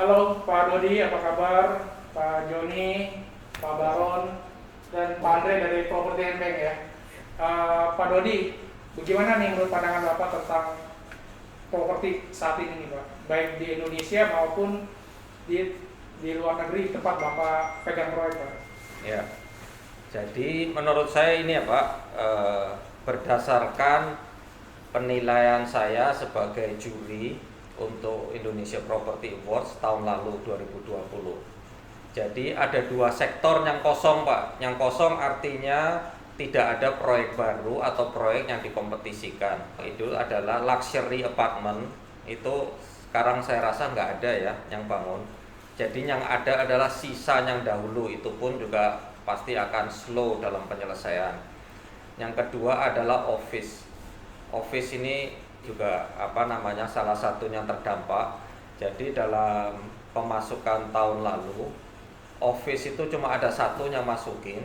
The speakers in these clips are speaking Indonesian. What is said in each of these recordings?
Halo Pak Dodi, apa kabar? Pak Joni, Pak Baron, dan Pak Andre dari Property and Bank ya. Pak Dodi, bagaimana nih menurut pandangan Bapak tentang properti saat ini nih Pak? Baik di Indonesia maupun di luar negeri tempat Bapak pegang proyek Pak. Ya, jadi menurut saya ini ya Pak, berdasarkan penilaian saya sebagai juri untuk Indonesia Property Awards tahun lalu 2020. Jadi ada dua sektor yang kosong Pak. Yang kosong artinya tidak ada proyek baru atau proyek yang dikompetisikan. Itu adalah luxury apartment. Itu sekarang saya rasa nggak ada ya yang bangun. Jadi yang ada adalah sisa yang dahulu, itu pun juga pasti akan slow dalam penyelesaian. Yang kedua adalah office. Office ini juga salah satunya terdampak. Jadi dalam pemasukan tahun lalu, office itu cuma ada satu yang masukin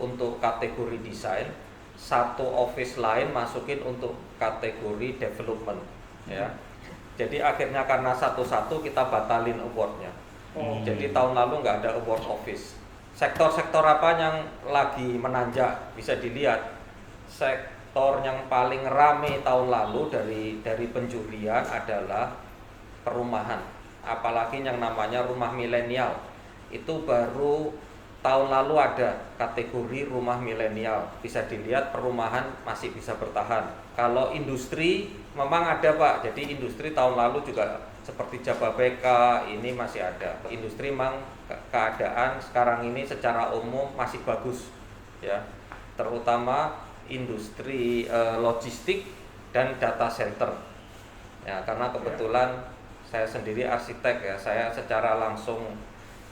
untuk kategori desain, satu office lain masukin untuk kategori development ya. Jadi akhirnya karena satu-satu kita batalin awardnya. Jadi tahun lalu nggak ada award office. Sektor-sektor apa yang lagi menanjak bisa dilihat. Sektor yang paling rame tahun lalu dari penjurian adalah perumahan. Apalagi yang namanya rumah milenial. Itu baru tahun lalu ada kategori rumah milenial. Bisa dilihat perumahan masih bisa bertahan. Kalau industri memang ada Pak. Jadi industri tahun lalu juga seperti Jababeka ini masih ada. Industri memang keadaan sekarang ini secara umum masih bagus ya. Terutama industri logistik dan data center. Ya, karena kebetulan saya sendiri arsitek ya. Saya secara langsung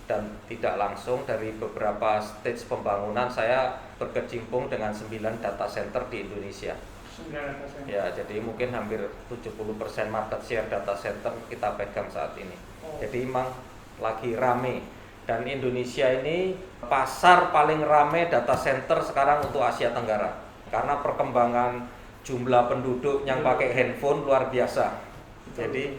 dan tidak langsung dari beberapa stage pembangunan saya berkecimpung dengan 9 data center di Indonesia. Ya, jadi mungkin hampir 70% market share data center kita pegang saat ini. Jadi memang lagi rame. Dan Indonesia ini pasar paling rame data center sekarang untuk Asia Tenggara. Karena perkembangan jumlah penduduk yang pakai handphone luar biasa. Jadi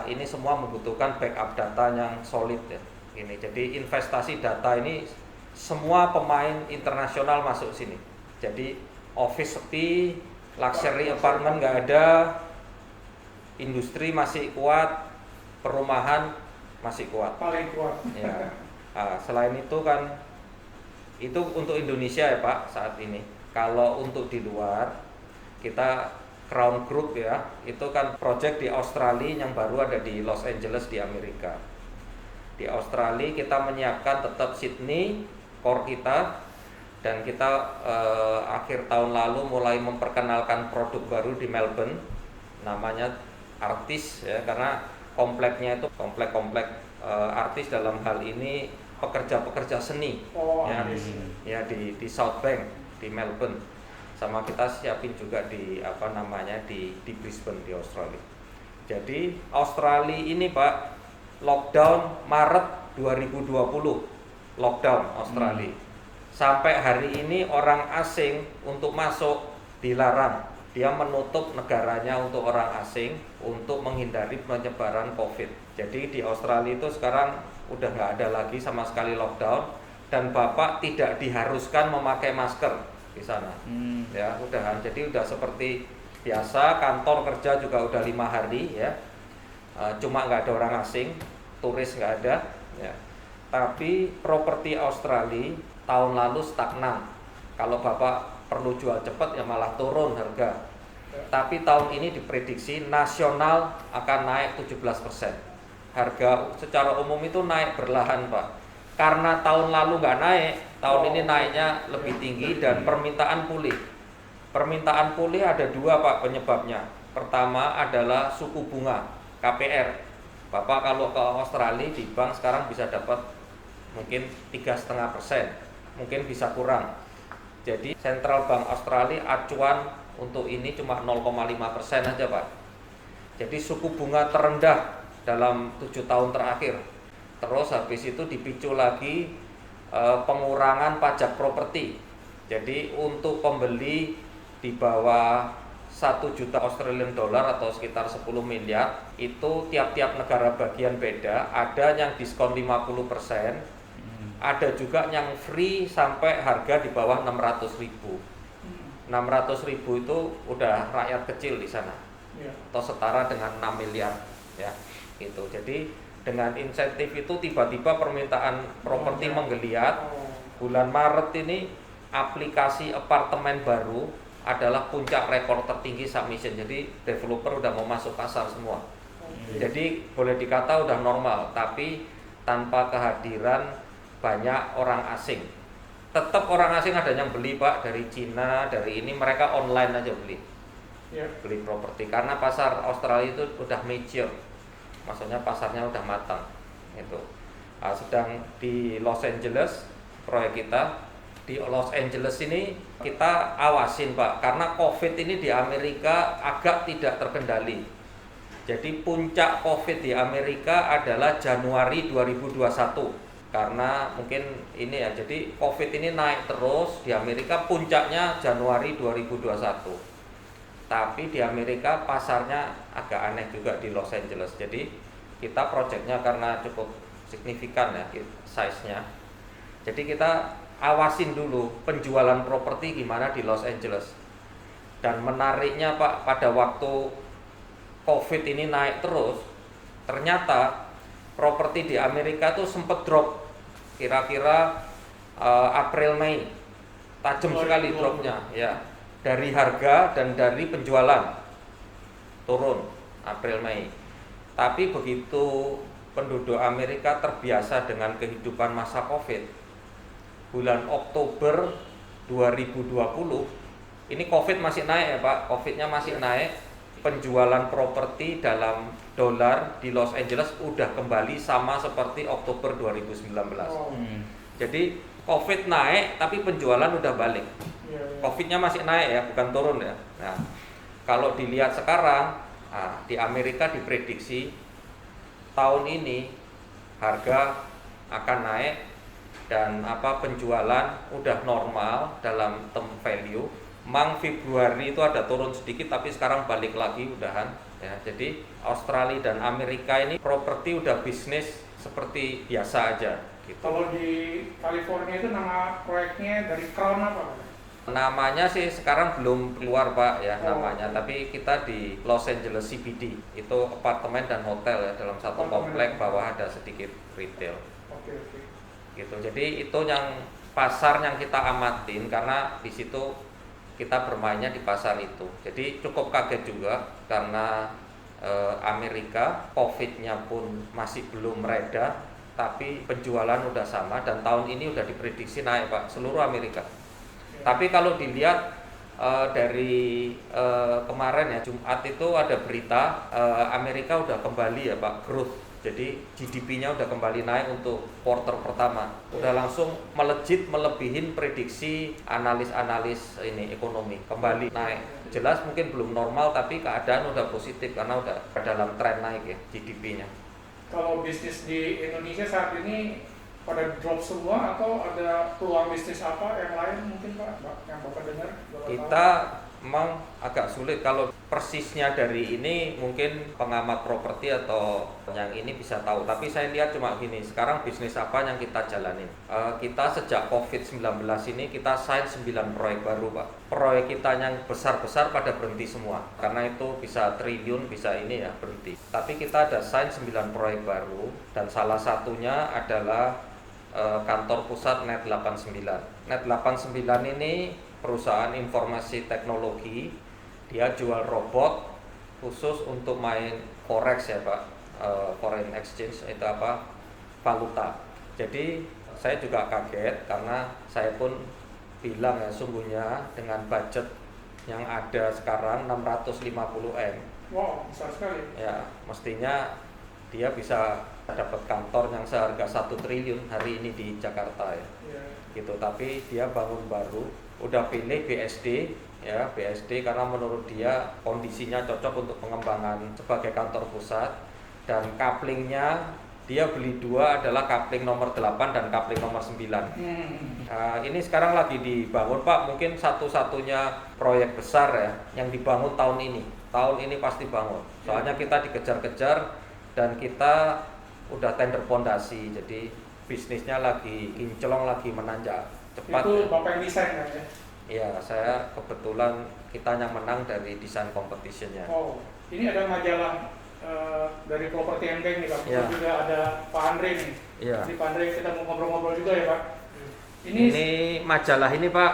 ini semua membutuhkan backup data yang solid ya. Ini jadi investasi data ini semua pemain internasional masuk sini. Jadi office sepi, luxury apartment nggak ada, industri masih kuat, perumahan masih kuat. Paling kuat. Ya. Selain itu kan itu untuk Indonesia ya Pak saat ini. Kalau untuk di luar kita Crown Group ya, itu kan project di Australia yang baru ada di Los Angeles di Amerika. Di Australia kita menyiapkan tetap Sydney core kita, dan kita akhir tahun lalu mulai memperkenalkan produk baru di Melbourne namanya Artis ya, karena kompleknya itu komplek artis dalam hal ini pekerja-pekerja seni ya di South Bank di Melbourne, sama kita siapin juga di di Brisbane di Australia. Jadi Australia ini Pak lockdown Maret 2020, lockdown Australia. Sampai hari ini orang asing untuk masuk dilarang. Dia menutup negaranya untuk orang asing untuk menghindari penyebaran COVID. Jadi di Australia itu sekarang udah nggak ada lagi sama sekali lockdown, dan Bapak tidak diharuskan memakai masker di sana. Ya, udahan. Jadi udah seperti biasa, kantor kerja juga udah 5 hari ya. Cuma nggak ada orang asing, turis nggak ada ya. Tapi properti Australia tahun lalu stagnan. Kalau Bapak perlu jual cepat ya malah turun harga. Tapi tahun ini diprediksi nasional akan naik 17%. Harga secara umum itu naik berlahan Pak. Karena tahun lalu nggak naik, tahun ini naiknya lebih tinggi dan permintaan pulih. Permintaan pulih ada dua Pak penyebabnya. Pertama adalah suku bunga KPR. Bapak kalau ke Australia di bank sekarang bisa dapat mungkin 3,5%, mungkin bisa kurang. Jadi Central Bank Australia acuan untuk ini cuma 0,5% aja Pak. Jadi suku bunga terendah dalam 7 tahun terakhir. Terus habis itu dipicu lagi pengurangan pajak properti. Jadi untuk pembeli di bawah 1 juta Australian dollar atau sekitar 10 miliar. Itu tiap-tiap negara bagian beda. Ada yang diskon 50%, ada juga yang free sampai harga di bawah 600.000. 600.000 itu udah rakyat kecil di sana, atau setara dengan 6 miliar ya gitu. Jadi dengan insentif itu tiba-tiba permintaan properti menggeliat. Bulan Maret ini aplikasi apartemen baru adalah puncak rekor tertinggi submission. Jadi developer udah mau masuk pasar semua. Jadi boleh dikata udah normal, tapi tanpa kehadiran banyak orang asing. Tetap orang asing ada yang beli Pak, dari Cina, dari ini, mereka online aja beli properti karena pasar Australia itu udah mature, maksudnya pasarnya udah matang itu. Sedang di Los Angeles proyek kita di Los Angeles ini kita awasin Pak, karena COVID ini di Amerika agak tidak terkendali. Jadi puncak COVID di Amerika adalah Januari 2021. Karena mungkin ini ya, jadi COVID ini naik terus di Amerika, puncaknya Januari 2021. Tapi di Amerika pasarnya agak aneh juga di Los Angeles. Jadi kita proyeknya karena cukup signifikan ya size-nya. Jadi kita awasin dulu penjualan properti gimana di Los Angeles. Dan menariknya Pak, pada waktu COVID ini naik terus, ternyata properti di Amerika tuh sempat drop kira-kira April Mei, tajam sekali dropnya ya, dari harga dan dari penjualan turun April Mei. Tapi begitu penduduk Amerika terbiasa dengan kehidupan masa COVID, bulan Oktober 2020 ini COVID masih naik ya Pak, COVID-nya masih naik. Penjualan properti dalam dolar di Los Angeles udah kembali sama seperti Oktober 2019. Jadi COVID naik tapi penjualan udah balik. COVID-nya masih naik ya, bukan turun ya. Nah, kalau dilihat sekarang, di Amerika diprediksi tahun ini harga akan naik dan penjualan udah normal dalam term value. Februari itu ada turun sedikit tapi sekarang balik lagi udahan ya. Jadi Australia dan Amerika ini properti udah bisnis seperti biasa aja gitu. Kalau di California itu nama proyeknya dari Crown apa? Namanya sih sekarang belum keluar Pak ya namanya, tapi kita di Los Angeles CBD itu apartemen dan hotel ya, dalam satu komplek, bawah ada sedikit retail. Oke. Gitu. Jadi itu yang pasar yang kita amatin, karena di situ kita bermainnya di pasar itu. Jadi cukup kaget juga karena Amerika COVID-nya pun masih belum reda, tapi penjualan udah sama dan tahun ini udah diprediksi naik Pak, seluruh Amerika. Tapi kalau dilihat dari kemarin ya Jumat itu ada berita Amerika udah kembali ya Pak, growth. Jadi GDP-nya udah kembali naik untuk quarter pertama. Udah langsung melejit melebihin prediksi analis-analis ini ekonomi, kembali naik. Jelas mungkin belum normal tapi keadaan udah positif karena udah dalam tren naik ya GDP-nya. Kalau bisnis di Indonesia saat ini pada drop semua atau ada peluang bisnis apa yang lain mungkin Pak yang Bapak dengar? Kita memang agak sulit kalau persisnya dari ini, mungkin pengamat properti atau yang ini bisa tahu, tapi saya lihat cuma gini, sekarang bisnis apa yang kita jalanin. Kita sejak COVID-19 ini kita sign 9 proyek baru Pak. Proyek kita yang besar-besar pada berhenti semua, karena itu bisa triliun, bisa ini ya berhenti. Tapi kita ada sign 9 proyek baru dan salah satunya adalah kantor pusat Net 89. Net 89 ini perusahaan informasi teknologi, dia jual robot khusus untuk main forex ya Pak, foreign exchange itu valuta. Jadi saya juga kaget karena saya pun bilang ya sungguhnya dengan budget yang ada sekarang 650 M. Wow, besar sekali. Ya, mestinya dia bisa dapat kantor yang seharga 1 triliun hari ini di Jakarta ya. Gitu, tapi dia bangun baru, udah pilih BSD ya, BSD karena menurut dia kondisinya cocok untuk pengembangan sebagai kantor pusat dan couplingnya Dia beli 2 adalah kapling nomor 8 dan kapling nomor 9. Ini sekarang lagi dibangun Pak, mungkin satu-satunya proyek besar ya yang dibangun tahun ini. Tahun ini pasti bangun. Soalnya kita dikejar-kejar dan kita udah tender pondasi, jadi bisnisnya lagi kinclong, lagi menanjak cepat. Itu Bapak yang desain kan ya? Iya, saya kebetulan kita yang menang dari desain competitionnya. Oh, ini ada majalah dari Property and Bank nih Pak. Ya. Juga ada Pak Andre nih. Iya. Jadi Pak Andre kita mau ngobrol-ngobrol juga ya Pak. Ini majalah ini Pak,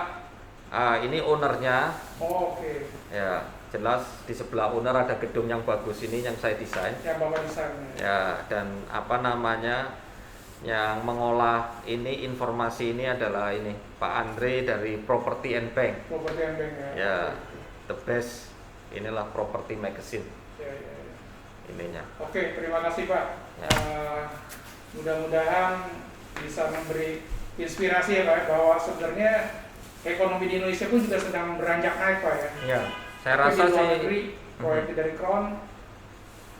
ini ownernya. Oh, oke. Ya, jelas di sebelah owner ada gedung yang bagus ini yang saya desain. Yang Bapak desain. Ya, dan apa namanya yang mengolah ini informasi ini adalah ini Pak Andre dari Property and Bank. Property and Bank ya. Ya, the best. Inilah Property Magazine. Ya. Ininya. Oke, terima kasih Pak. Ya. Mudah-mudahan bisa memberi inspirasi ya Pak, bahwa sebenarnya ekonomi di Indonesia pun juga sedang beranjak naik Pak ya. Ya, saya Tapi rasa di luar sih negeri, proyek dari Crown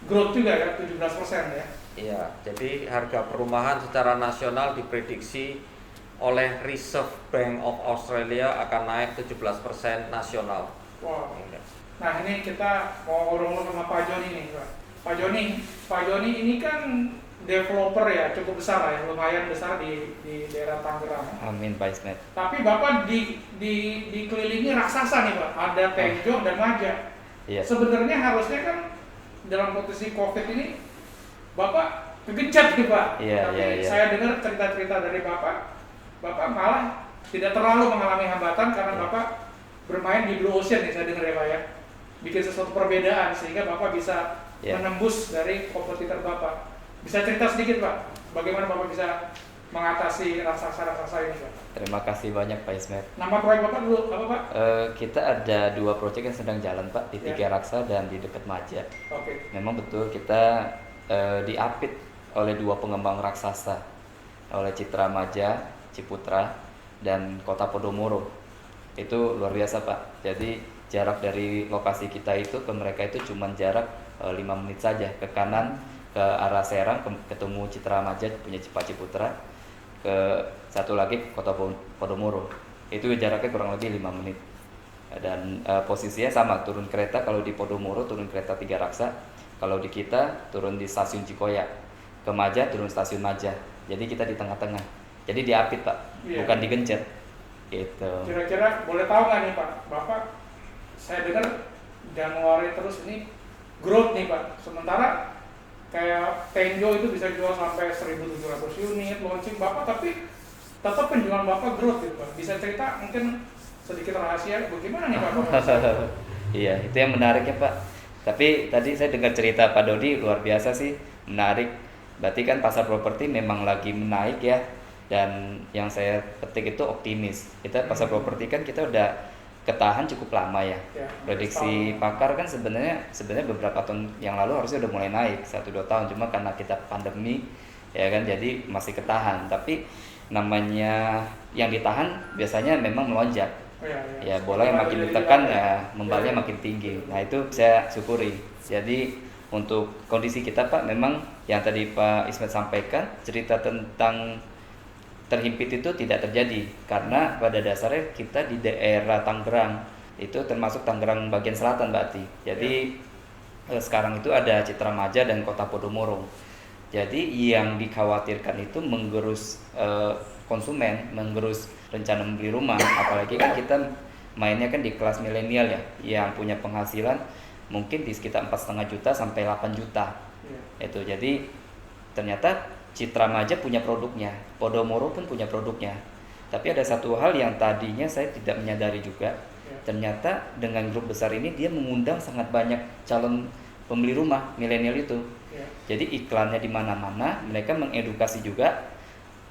growth juga ya, 17% ya. iya, jadi harga perumahan secara nasional diprediksi oleh Reserve Bank of Australia akan naik 17% nasional. Wow. Nah ini kita mau ngobrol sama Pak Joni nih Pak. Pak Joni ini kan developer ya, cukup besar lah ya, lumayan besar di daerah Tangerang. Amin Pak Ismet. Tapi Bapak dikelilingi raksasa nih Pak, ada Tenjo dan Maja. Iya. Sebenarnya harusnya kan dalam posisi COVID ini Bapak kegencat nih Pak. Iya, Tapi iya. saya dengar cerita-cerita dari Bapak malah tidak terlalu mengalami hambatan karena Iya. Bapak bermain di Blue Ocean nih saya dengar ya Pak ya. Bikin sesuatu perbedaan sehingga Bapak bisa Iya. menembus dari kompetitor Bapak. Bisa cerita sedikit Pak, bagaimana Bapak bisa mengatasi raksasa-raksasa ini Pak? Terima kasih banyak Pak Ismet. Nama proyek Bapak dulu apa Pak? Kita ada 2 proyek yang sedang jalan Pak, di Ya. Tiga Raksa dan di dekat Maja. Oke. Memang betul kita diapit oleh 2 pengembang raksasa, oleh Citra Maja, Ciputra, dan Kota Podomoro. Itu luar biasa Pak. Jadi jarak dari lokasi kita itu ke mereka itu cuma jarak 5 menit saja, ke kanan ke arah Serang ketemu Citra Maja punya Pak Ciputra, ke satu lagi Kota Podomoro. Itu jaraknya kurang lebih 5 menit. Dan posisinya sama, turun kereta kalau di Podomoro turun kereta Tiga Raksa, kalau di kita turun di stasiun Cikoya. Ke Maja turun stasiun Maja. Jadi kita di tengah-tengah. Jadi diapit Pak, Iya. bukan digencet. Gitu. Kira-kira boleh tahu nggak nih Pak, Bapak saya dengar Januari terus ini growth nih Pak, sementara kayak Tenjo itu bisa jual sampai 1.700 unit launching Bapak, tapi tetap penjualan Bapak growth gitu Pak. Bisa cerita mungkin sedikit rahasia bagaimana nih Pak? Iya, itu yang menarik ya Pak. Tapi tadi saya dengar cerita Pak Dodi luar biasa sih, menarik. Berarti kan pasar properti memang lagi menaik ya. Dan yang saya petik itu optimis. Kita pasar properti kan kita udah ketahan cukup lama ya. Prediksi pakar kan sebenarnya beberapa tahun yang lalu harusnya udah mulai naik 1-2 tahun, cuma karena kita pandemi ya kan jadi masih ketahan. Tapi namanya yang ditahan biasanya memang melonjak. Ya bola yang makin ditekan ya membalnya makin tinggi. Nah itu saya syukuri. Jadi untuk kondisi kita Pak, memang yang tadi Pak Ismet sampaikan, cerita tentang terhimpit itu tidak terjadi karena pada dasarnya kita di daerah Tangerang, itu termasuk Tangerang bagian selatan berarti. Jadi sekarang itu ada Citra Maja dan Kota Podomoro. Jadi yang dikhawatirkan itu menggerus konsumen, menggerus rencana membeli rumah, apalagi kan kita mainnya kan di kelas milenial ya, yang punya penghasilan mungkin di sekitar 4,5 juta sampai 8 juta. Itu jadi ternyata Citra Maja punya produknya, Podomoro pun punya produknya. Tapi ada satu hal yang tadinya saya tidak menyadari juga. Ternyata dengan grup besar ini dia mengundang sangat banyak calon pembeli rumah milenial itu. Jadi iklannya di mana-mana, mereka mengedukasi juga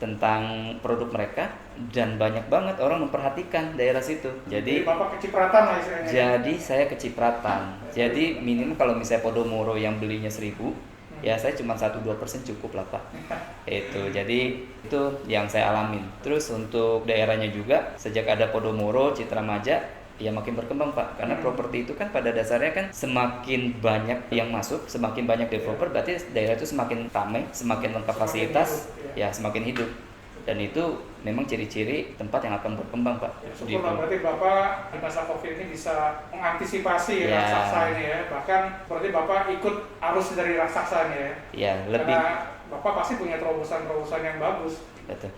tentang produk mereka dan banyak banget orang memperhatikan daerah situ. Jadi Bapak kecipratan lah istilahnya. Jadi saya kecipratan. Jadi minimal kalau misalnya Podomoro yang belinya 1.000, ya saya cuma 1-2% cukup lah Pak. Itu jadi itu yang saya alamin. Terus untuk daerahnya juga sejak ada Podomoro, Citra Maja, ya makin berkembang Pak, karena properti itu kan pada dasarnya kan semakin banyak yang masuk, semakin banyak developer, berarti daerah itu semakin ramai, semakin lengkap fasilitas, hidup, ya semakin hidup. Dan itu memang ciri-ciri tempat yang akan berkembang Pak. Ya, syukurlah berarti Bapak di masa COVID ini bisa mengantisipasi Ya. raksasa ini ya. Bahkan berarti Bapak ikut arus dari raksasa ini ya. Ya, lebih Karena Bapak pasti punya terobosan-terobosan yang bagus. betul.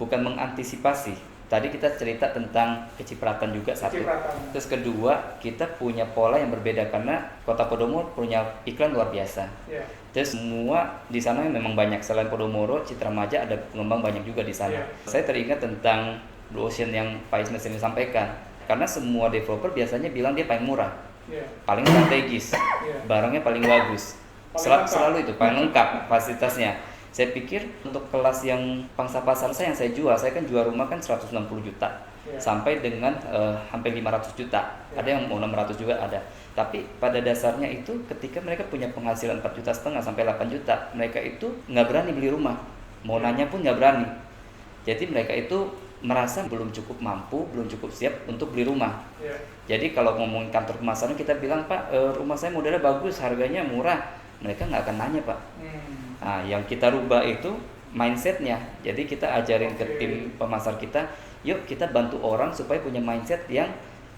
Bukan mengantisipasi. Tadi kita cerita tentang kecipratan juga satu. Kecipratan. Terus kedua, kita punya pola yang berbeda karena Kota Podomoro punya iklan luar biasa. Ya. Terus semua di sana memang banyak, selain Podomoro, Citramaja ada pengembang banyak juga di sana. Iya. Saya teringat tentang Blue Ocean yang Pak Ismet sering sampaikan. Karena semua developer biasanya bilang dia paling murah, Ya. paling strategis, Iya. barangnya paling bagus. Paling lengkap. Selalu itu paling lengkap fasilitasnya. Saya pikir untuk kelas yang pangsa pasar saya yang saya jual, saya kan jual rumah kan 160 juta Iya. sampai dengan hampir 500 juta. Iya. Ada yang mau 600 juga ada. Tapi pada dasarnya itu ketika mereka punya penghasilan 4,5 juta sampai 8 juta, mereka itu nggak berani beli rumah. Mau nanya pun nggak berani. Jadi mereka itu merasa belum cukup mampu, belum cukup siap untuk beli rumah. Ya. Jadi kalau ngomongin kantor pemasaran kita bilang, Pak, rumah saya modelnya bagus, harganya murah. Mereka nggak akan nanya, Pak. Nah, yang kita rubah itu mindsetnya. Jadi kita ajarin ke Oke. tim pemasar kita, yuk kita bantu orang supaya punya mindset yang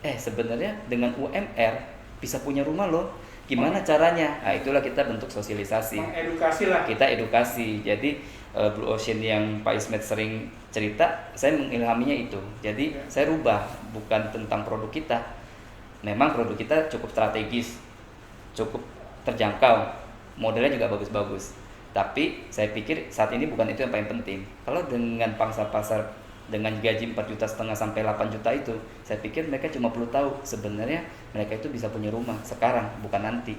sebenarnya dengan UMR bisa punya rumah loh. Gimana caranya? Nah, itulah kita bentuk sosialisasi. Mengedukasi lah. Kita edukasi. Jadi Blue Ocean yang Pak Ismet sering cerita, saya mengilhaminya itu. Jadi Ya. saya rubah, bukan tentang produk kita. Memang produk kita cukup strategis, cukup terjangkau, modelnya juga bagus-bagus. Tapi saya pikir saat ini bukan itu yang paling penting. Kalau dengan pangsa pasar dengan gaji 4,5 juta sampai 8 juta itu, saya pikir mereka cuma perlu tahu sebenarnya mereka itu bisa punya rumah sekarang, bukan nanti.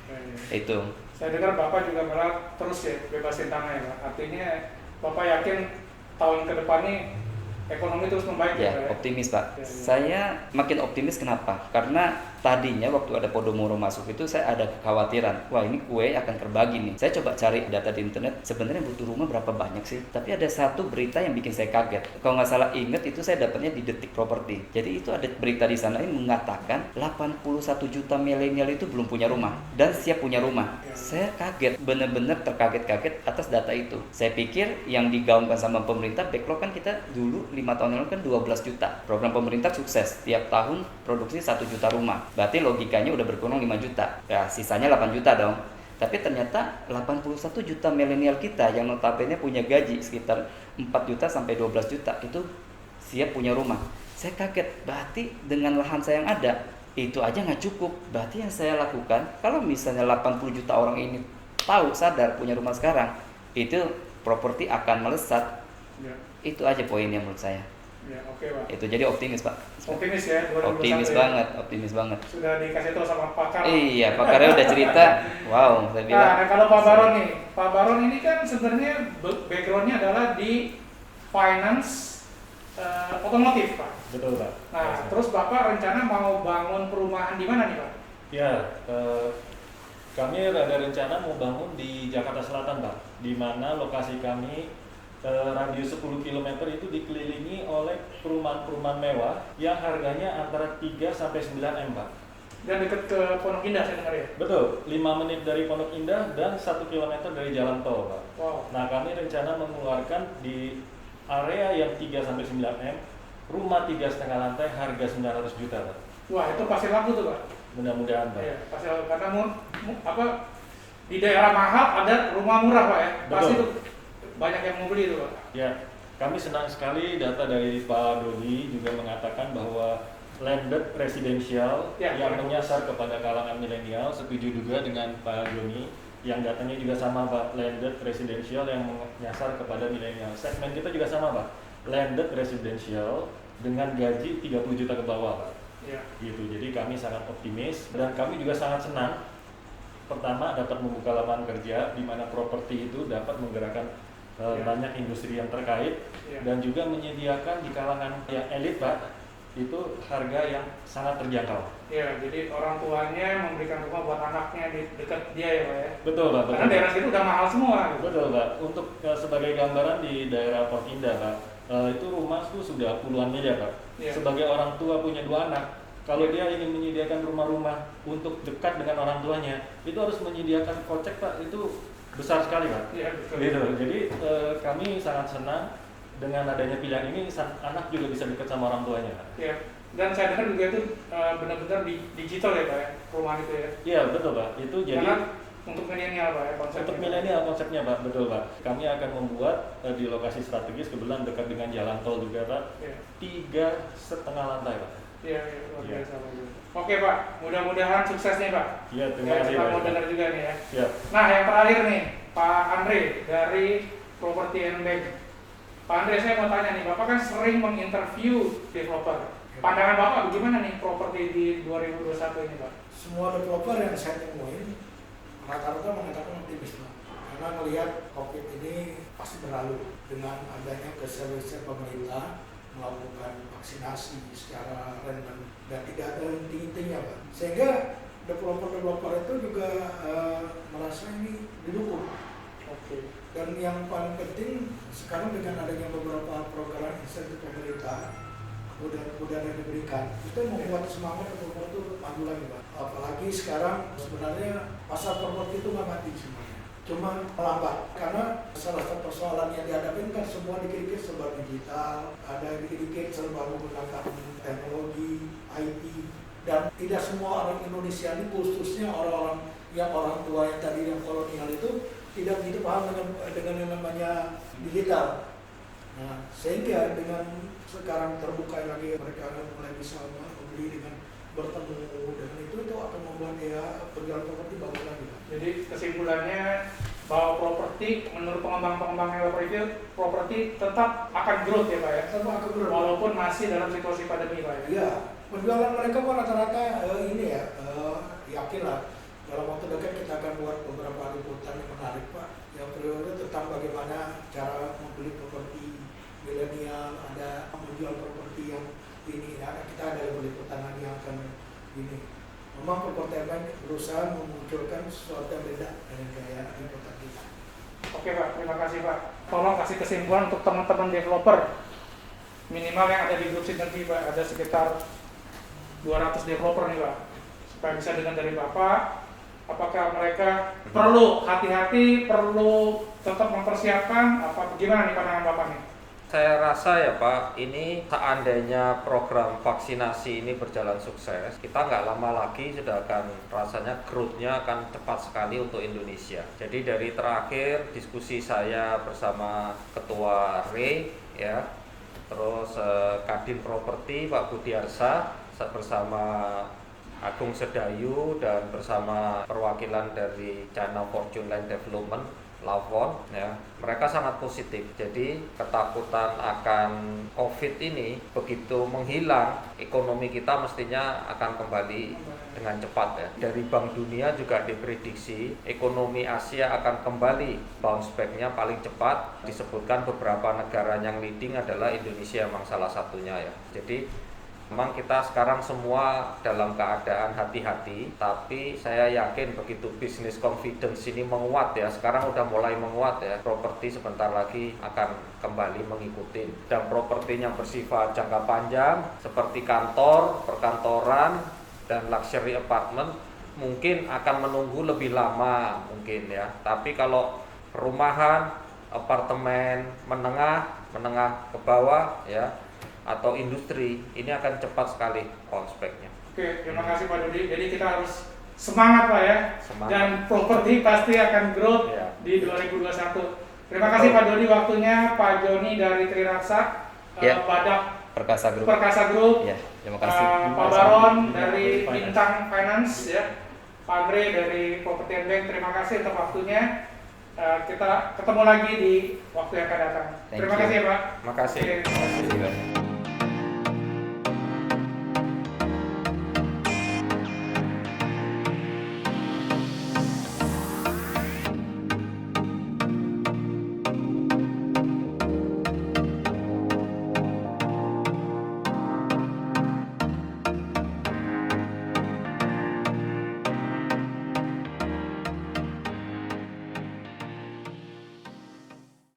Ya. Itu. Saya dengar Bapak juga malah terus ya bebasin tanah ya, Pak. Artinya Bapak yakin tahun ke depan ini ekonomi terus membaik Ya, Pak, optimis Pak. Ya. Saya makin optimis kenapa? Karena tadinya waktu ada Podomoro masuk itu saya ada kekhawatiran, wah ini kue akan terbagi nih. Saya coba cari data di internet, sebenarnya butuh rumah berapa banyak sih? Tapi ada satu berita yang bikin saya kaget. Kalau nggak salah inget itu saya dapatnya di Detik Property. Jadi itu ada berita di sana yang mengatakan 81 juta milenial itu belum punya rumah dan siap punya rumah. Ya. Saya kaget, bener-bener terkaget-kaget atas data itu. Saya pikir yang digaungkan sama pemerintah, backlog kan kita dulu 5 tahun yang lalu kan 12 juta. Program pemerintah sukses, tiap tahun produksi 1 juta rumah. Berarti logikanya udah berkurang 5 juta. Ya, sisanya 8 juta dong. Tapi ternyata 81 juta milenial kita yang notabene punya gaji sekitar 4 juta sampai 12 juta itu siap punya rumah. Saya kaget, berarti dengan lahan saya yang ada, itu aja nggak cukup. Berarti yang saya lakukan, kalau misalnya 80 juta orang ini tahu, sadar punya rumah sekarang, itu properti akan melesat. Ya. Itu aja poinnya menurut saya. Ya, oke Pak. Itu jadi optimis Pak. Optimis ya 2021 Optimis ya. banget, optimis banget. Sudah dikasih tahu sama pakar. Iya, pakarnya udah cerita. Wow, saya bilang. Nah, kalau Pak Baron nih, Pak Baron ini kan sebenarnya backgroundnya adalah di finance otomotif Pak. Betul Pak. Nah, terus Bapak rencana mau bangun perumahan di mana nih Pak? Ya, kami ada rencana mau bangun di Jakarta Selatan Pak, di mana lokasi kami radius 10 km itu dikelilingi oleh perumahan-perumahan mewah yang harganya antara 3 sampai 9 M Pak. Dan dekat ke Pondok Indah saya dengar ya. Betul, 5 menit dari Pondok Indah dan 1 km dari jalan tol Pak. Wow. Nah, kami rencana mengeluarkan di area yang 3 sampai 9 M, rumah 3,5 lantai harga 900 juta Pak. Wah, itu pasti laku tuh Pak. Mudah-mudahan Pak. Iya, pasti laku karena di daerah mahal ada rumah murah Pak ya. Pasti Betul. tuh banyak yang mau beli tuh Pak. Ya, kami senang sekali data dari Pak Dodi juga mengatakan bahwa landed residential Ya, yang betul. menyasar kepada kalangan milenial. Setuju juga dengan Pak Joni yang datanya juga sama Pak, landed residential yang menyasar kepada milenial. Segmen kita juga sama Pak, landed residential dengan gaji 30 juta ke bawah Pak. Iya. Gitu. Jadi kami sangat optimis dan kami juga sangat senang. Pertama dapat membuka lapangan kerja di mana properti itu dapat menggerakkan Ya. banyak industri yang terkait Ya. dan juga menyediakan di kalangan yang elit Pak itu harga yang sangat terjangkau. Iya, jadi orang tuanya memberikan rumah buat anaknya di dekat dia ya Pak ya. Betul Pak. Karena daerah situ udah mahal semua. Gitu. Betul Pak. Untuk sebagai gambaran di daerah Port Indah Pak, itu rumah tuh sudah puluhan miliar Pak. Iya. Sebagai orang tua punya 2 anak, kalau dia ingin menyediakan rumah-rumah untuk dekat dengan orang tuanya, itu harus menyediakan kocek Pak, itu besar sekali Pak. Iya, betul. Gitu. Jadi kami sangat senang dengan adanya pilihan ini, anak juga bisa dekat sama orang tuanya Pak. Iya. Dan saya dengar juga itu benar-benar digital ya Pak ya, perumahan itu ya. Iya betul Pak, itu jadi Karena untuk milenial Pak ya konsepnya. untuk milenial konsepnya Pak, betul Pak. Kami akan membuat di lokasi strategis, kebetulan dekat dengan jalan tol juga Pak, Iya. 3,5 lantai Pak. Iya, luar Iya. biasa Pak. Oke Pak, mudah-mudahan sukses nih Pak. Iya, terima Ya, kasih kita Pak. mau dengar juga nih ya. Siap. Nah, yang terakhir nih, Pak Andre dari Property and Bank. Pak Andre, saya mau tanya nih, Bapak kan sering menginterview developer. Pandangan Bapak bagaimana nih properti di 2021 ini, Pak? Semua developer yang saya temuin rata-rata mengatakan optimis Pak. Karena melihat COVID ini pasti berlalu dengan adanya keseriusan pemerintah melakukan vaksinasi secara random dan tidak ada henti-hentinya Pak. Sehingga developer-developer itu juga merasa ini didukung. Oke. Dan yang paling penting sekarang dengan adanya beberapa program insentif pemerintah mudah-mudahan yang diberikan itu membuat semangat developer itu maju lagi Pak. Apalagi sekarang sebenarnya pasar properti itu nggak mati semuanya, cuma melambat karena salah satu persoalan yang dihadapi kan semua dikit-dikit serba digital, ada dikit-dikit serba menggunakan teknologi IT, dan tidak semua orang Indonesia ini khususnya orang-orang yang orang tua yang tadi yang kolonial itu tidak begitu paham dengan yang namanya digital. Nah, sehingga dengan sekarang terbuka lagi mereka akan mulai bisa membeli dengan bertemu dengan itu akan membuat dia penjual properti bagus lagi. Jadi kesimpulannya bahwa properti menurut pengembang-pengembang yang review properti tetap akan growth ya Pak ya? Tetap akan growth. Walaupun masih dalam situasi pandemi Pak ya? Iya, penjualan mereka pun rata-rata ini ya, yakin lah dalam waktu dekat kita akan buat beberapa liputan yang menarik Pak. Yang periode tentang bagaimana cara membeli properti milenial, ada menjual properti yang ini, ya, kita ada liputan lagi yang akan ini. Memang Property Bank berusaha memunculkan sesuatu yang beda dengan gaya liputan kita. Oke Pak, terima kasih Pak. Tolong kasih kesimpulan untuk teman-teman developer minimal yang ada di grup sinergi Pak, ada sekitar 200 developer nih Pak, supaya bisa dengar dari Bapak apakah mereka perlu hati-hati, perlu tetap mempersiapkan, apa bagaimana nih pandangan Bapak nih? Saya rasa ya Pak, ini seandainya program vaksinasi ini berjalan sukses, kita nggak lama lagi sudah akan rasanya growth-nya akan cepat sekali untuk Indonesia. Jadi dari terakhir diskusi saya bersama Ketua RE ya, terus Kadin Properti Pak Budiarsa bersama Agung Sedayu dan bersama perwakilan dari China Fortune Land Development Lavon ya, mereka sangat positif. Jadi ketakutan akan COVID ini begitu menghilang, ekonomi kita mestinya akan kembali dengan cepat ya. Dari Bank Dunia juga diprediksi ekonomi Asia akan kembali bounce back-nya paling cepat. Disebutkan beberapa negara yang leading adalah Indonesia memang salah satunya ya. Jadi memang kita sekarang semua dalam keadaan hati-hati, tapi saya yakin begitu bisnis confidence ini menguat ya, sekarang udah mulai menguat ya, properti sebentar lagi akan kembali mengikuti. Dan properti yang bersifat jangka panjang seperti kantor, perkantoran, dan luxury apartment mungkin akan menunggu lebih lama mungkin ya. Tapi kalau perumahan, apartemen menengah ke bawah ya, atau industri, ini akan cepat sekali bounce back-nya. Oke, terima kasih Pak Dodi. Jadi kita harus semangat Pak ya. Semangat. Dan properti pasti akan growth Ya. di 2021. Terima kasih Pak Dodi waktunya, Pak Joni dari Triraksa, Ya. Badak Perkasa Group. Perkasa Group, Ya, terima kasih. Pak Baron dari Bintang Finance ya, Pak Andre dari Property and Bank. Terima kasih untuk waktunya. Kita ketemu lagi di waktu yang akan datang. Thank Terima you. kasih ya Pak. Makasih. Oke. Terima kasih.